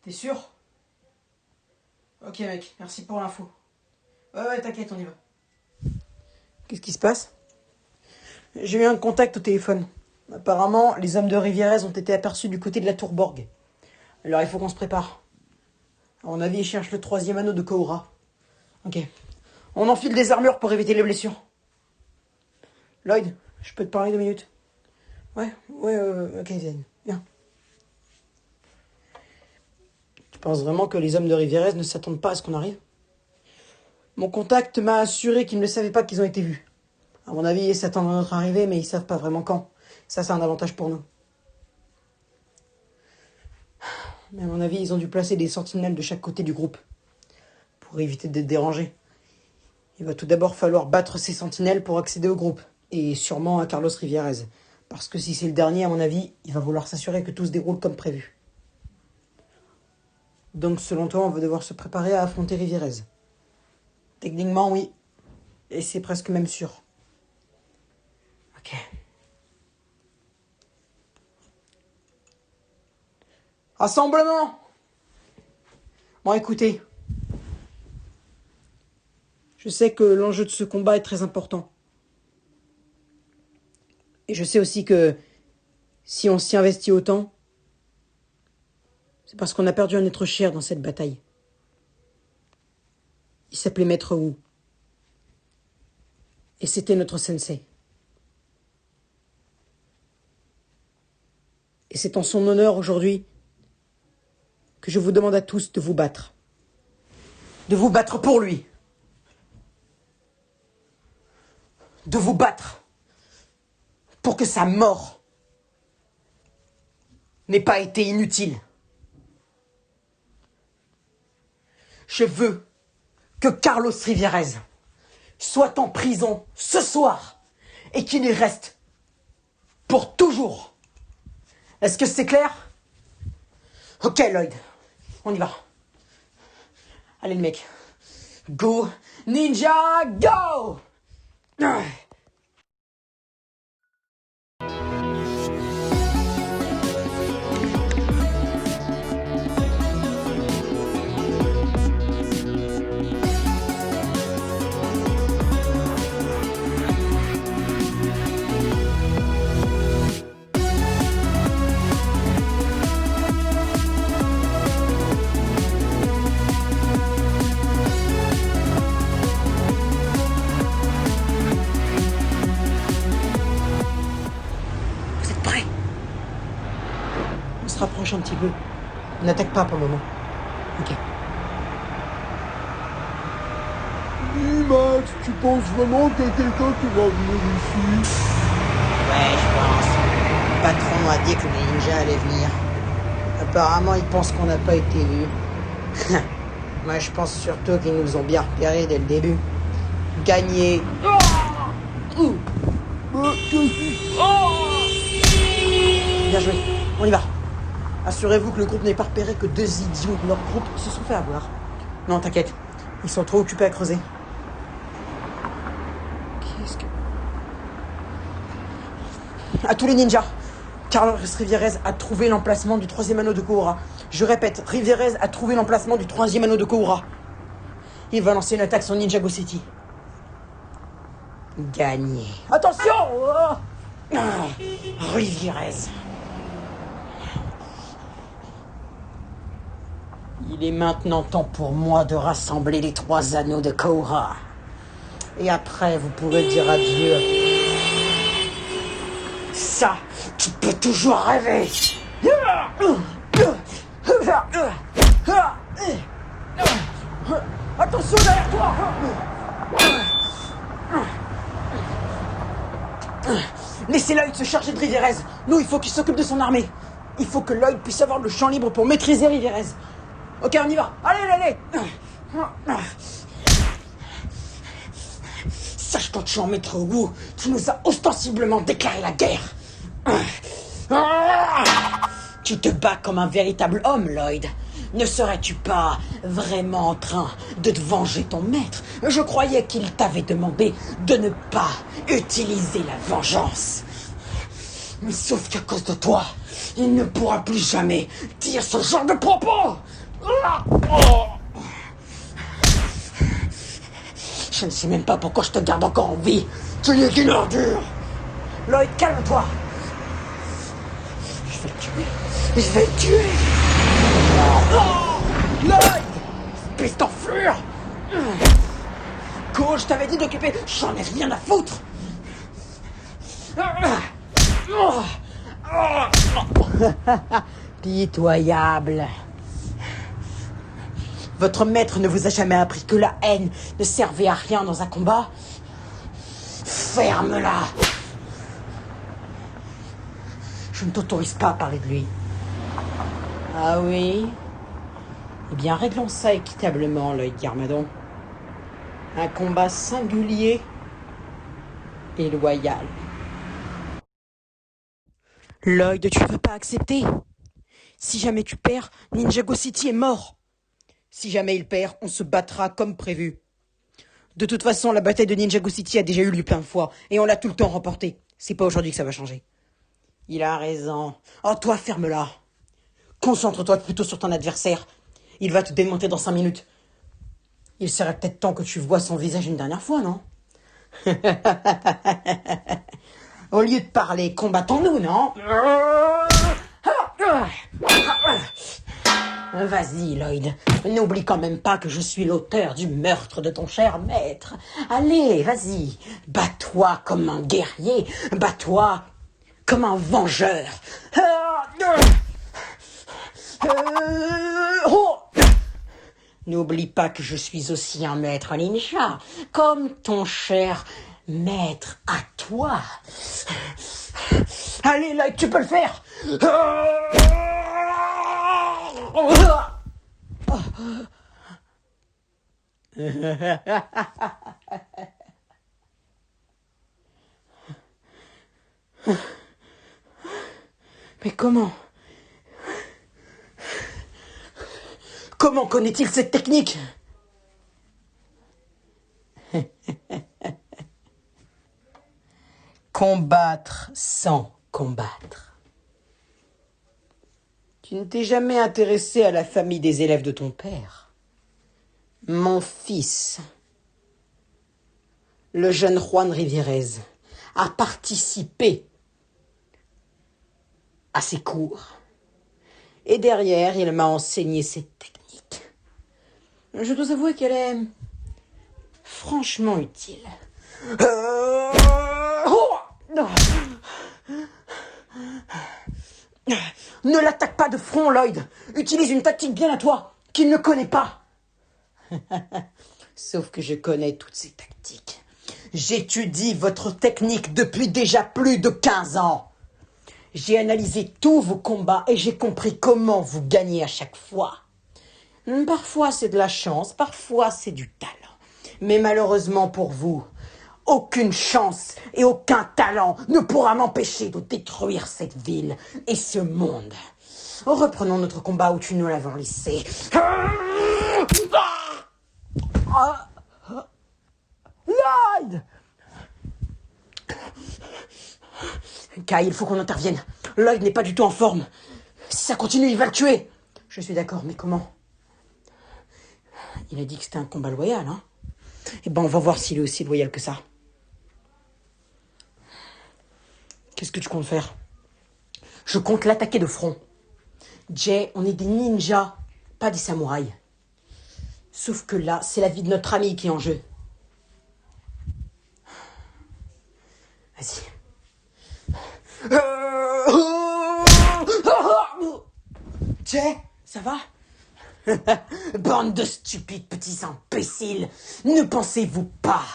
T'es sûr? Ok mec, merci pour l'info. Ouais, t'inquiète, on y va. Qu'est-ce qui se passe? J'ai eu un contact au téléphone. Apparemment, les hommes de Rivierez ont été aperçus du côté de la tour Borg. Alors il faut qu'on se prépare. À mon avis, ils cherchent le 3e anneau de Kohura. Ok. On enfile des armures pour éviter les blessures. Lloyd, je peux te parler 2 minutes? Ouais, ok, viens. Tu penses vraiment que les hommes de Rivierez ne s'attendent pas à ce qu'on arrive? Mon contact m'a assuré qu'ils ne savaient pas qu'ils ont été vus. À mon avis, ils s'attendent à notre arrivée, mais ils savent pas vraiment quand. Ça, c'est un avantage pour nous. Mais à mon avis, ils ont dû placer des sentinelles de chaque côté du groupe. Pour éviter d'être dérangés. Il va tout d'abord falloir battre ces sentinelles pour accéder au groupe. Et sûrement à Carlos Rivierez. Parce que si c'est le dernier, à mon avis, il va vouloir s'assurer que tout se déroule comme prévu. Donc selon toi, on va devoir se préparer à affronter Rivierez. Techniquement, oui. Et c'est presque même sûr. Ok. Rassemblement! Bon, écoutez. Je sais que l'enjeu de ce combat est très important. Et je sais aussi que si on s'y investit autant, c'est parce qu'on a perdu un être cher dans cette bataille. Il s'appelait Maître Wu. Et c'était notre sensei. Et c'est en son honneur aujourd'hui que je vous demande à tous de vous battre. De vous battre pour lui. De vous battre pour que sa mort n'ait pas été inutile. Je veux que Carlos Rivierez soit en prison ce soir et qu'il y reste pour toujours. Est-ce que c'est clair? Ok Lloyd, on y va. Allez le mec. Go Ninja Go! Vous êtes prêts? On se rapproche un petit peu. On n'attaque pas pour le moment. Ok. Max, tu penses vraiment qu'il y a quelqu'un qui va venir ici? Ouais, je pense. Le patron a dit que les ninjas allaient venir. Apparemment, il pense qu'on n'a pas été vus. Moi, je pense surtout qu'ils nous ont bien repérés dès le début. Gagné. Bien joué. On y va. Assurez-vous que le groupe n'ait pas repéré que 2 idiots de leur groupe se sont fait avoir. Non, t'inquiète. Ils sont trop occupés à creuser. Qu'est-ce que... À tous les ninjas, Carlos Rivierez a trouvé l'emplacement du 3e anneau de Kohura. Je répète, Rivierez a trouvé l'emplacement du 3e anneau de Kohura. Il va lancer une attaque sur Ninjago City. Gagné. Attention! Rivierez. Il est maintenant temps pour moi de rassembler les 3 anneaux de Kohura. Et après, vous pourrez dire adieu. Ça, tu peux toujours rêver. Attention derrière toi. Laissez Lloyd se charger de Rivierez. Nous, il faut qu'il s'occupe de son armée. Il faut que Lloyd puisse avoir le champ libre pour maîtriser Rivierez. Ok, on y va. Allez. Sache quand tu es en maître Wu, tu nous as ostensiblement déclaré la guerre. Tu te bats comme un véritable homme, Lloyd. Ne serais-tu pas vraiment en train de te venger ton maître? Je croyais qu'il t'avait demandé de ne pas utiliser la vengeance. Mais sauf qu'à cause de toi, il ne pourra plus jamais dire ce genre de propos. Je ne sais même pas pourquoi je te garde encore en vie. Tu n'es qu'une ordure. Lloyd, calme-toi. Je vais le tuer. Je vais le tuer. Lloyd, espèce d'enflure. Cole, je t'avais dit d'occuper. J'en ai rien à foutre. Pitoyable. Votre maître ne vous a jamais appris que la haine ne servait à rien dans un combat? Ferme-la. Je ne t'autorise pas à parler de lui. Ah oui? Eh bien, réglons ça équitablement, Lloyd Garmadon. Un combat singulier et loyal. Lloyd, tu ne veux pas accepter? Si jamais tu perds, Ninjago City est mort. Si jamais il perd, on se battra comme prévu. De toute façon, la bataille de Ninjago City a déjà eu lieu plein de fois, et on l'a tout le temps remportée. C'est pas aujourd'hui que ça va changer. Il a raison. Oh, toi, ferme-la. Concentre-toi plutôt sur ton adversaire. Il va te démonter dans 5 minutes. Il serait peut-être temps que tu vois son visage une dernière fois, non? Au lieu de parler, combattons-nous, non? Vas-y, Lloyd. N'oublie quand même pas que je suis l'auteur du meurtre de ton cher maître. Allez, vas-y. Bats-toi comme un guerrier. Bats-toi comme un vengeur. N'oublie pas que je suis aussi un maître ninja, comme ton cher maître à toi. Allez, Lloyd, tu peux le faire. Mais comment? Comment connaît-il cette technique? Combattre sans combattre. Tu ne t'es jamais intéressé à la famille des élèves de ton père. Mon fils, le jeune Juan Rivierez, a participé à ses cours. Et derrière, il m'a enseigné cette technique. Je dois avouer qu'elle est franchement utile. Ne l'attaque pas de front, Lloyd. Utilise une tactique bien à toi, qu'il ne connaît pas. Sauf que je connais toutes ces tactiques. J'étudie votre technique depuis déjà plus de 15 ans. J'ai analysé tous vos combats et j'ai compris comment vous gagnez à chaque fois. Parfois c'est de la chance, parfois c'est du talent. Mais malheureusement pour vous, aucune chance et aucun talent ne pourra m'empêcher de détruire cette ville et ce monde. Reprenons notre combat où tu nous l'avais laissé. Lloyd! Kai, il faut qu'on intervienne. Lloyd n'est pas du tout en forme. Si ça continue, il va le tuer. Je suis d'accord, mais comment? Il a dit que c'était un combat loyal, hein? Eh ben, on va voir s'il est aussi loyal que ça. Qu'est-ce que tu comptes faire? Je compte l'attaquer de front. Jay, on est des ninjas, pas des samouraïs. Sauf que là, c'est la vie de notre ami qui est en jeu. Vas-y. Jay, ça va? Bande de stupides petits imbéciles. Ne pensez-vous pas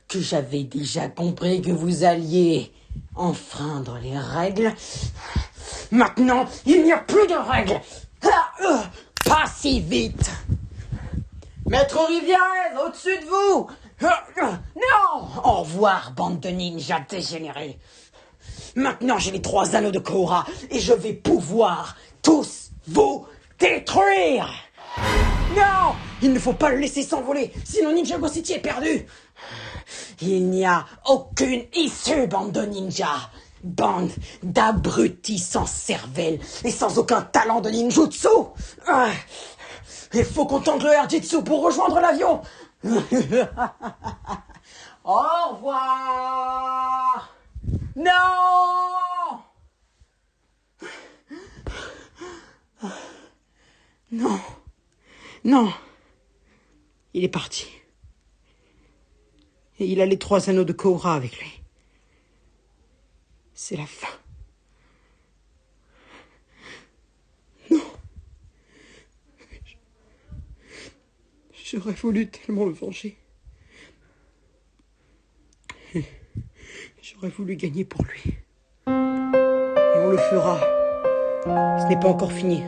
que j'avais déjà compris que vous alliez enfreindre les règles? Maintenant, il n'y a plus de règles. Pas si vite. Maître Rivierez, au-dessus de vous. Non. Au revoir, bande de ninjas dégénérés. Maintenant, j'ai les 3 anneaux de Koura et je vais pouvoir tous vous détruire. Non, il ne faut pas le laisser s'envoler, sinon Ninjago City est perdu. Il n'y a aucune issue, bande de ninjas. Bande d'abrutis sans cervelle et sans aucun talent de ninjutsu. Il faut qu'on tente le Airjitsu pour rejoindre l'avion. Au revoir. Non. Non. Non. Il est parti. Et il a les 3 anneaux de Koura avec lui. C'est la fin. Non. J'aurais voulu tellement le venger. J'aurais voulu gagner pour lui. Et on le fera. Ce n'est pas encore fini.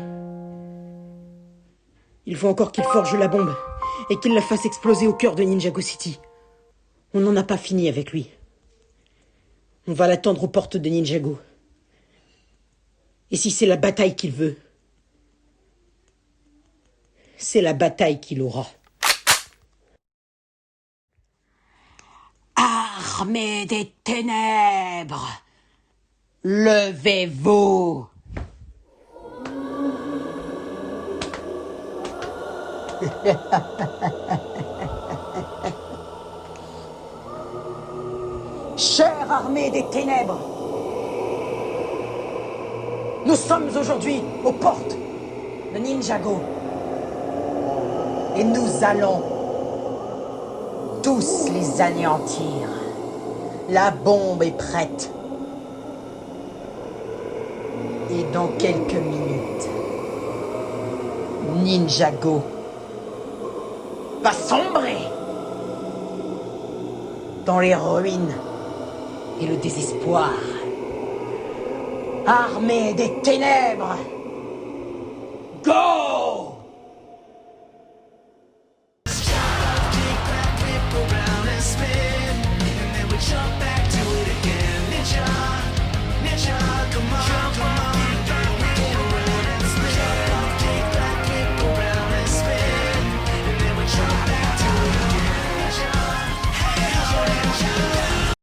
Il faut encore qu'il forge la bombe et qu'il la fasse exploser au cœur de Ninjago City. On n'en a pas fini avec lui. On va l'attendre aux portes de Ninjago. Et si c'est la bataille qu'il veut, c'est la bataille qu'il aura. Armée des ténèbres, levez-vous. Chère armée des ténèbres, nous sommes aujourd'hui aux portes de Ninjago. Et nous allons tous les anéantir. La bombe est prête. Et dans quelques minutes, Ninjago va sombrer dans les ruines et le désespoir. Armée des ténèbres,